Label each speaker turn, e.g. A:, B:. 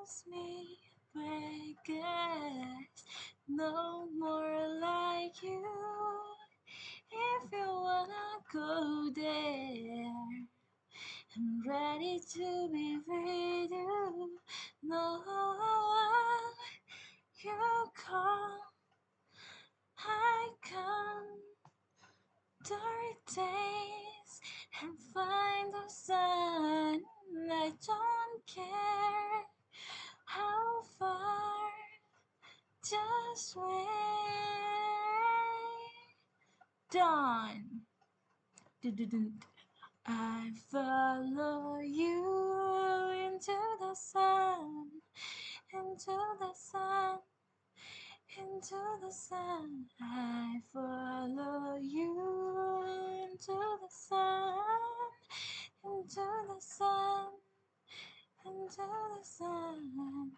A: calls me breakers. No more like you. If you wanna go there, I'm ready to be with you. No, you come, I come. Dark days and find the sun. I don't care how far, just wait. Dawn. Dun-dun-dun. I follow you into the sun, into the sun, into the sun. I follow you into the sun, into the sun, into the sun.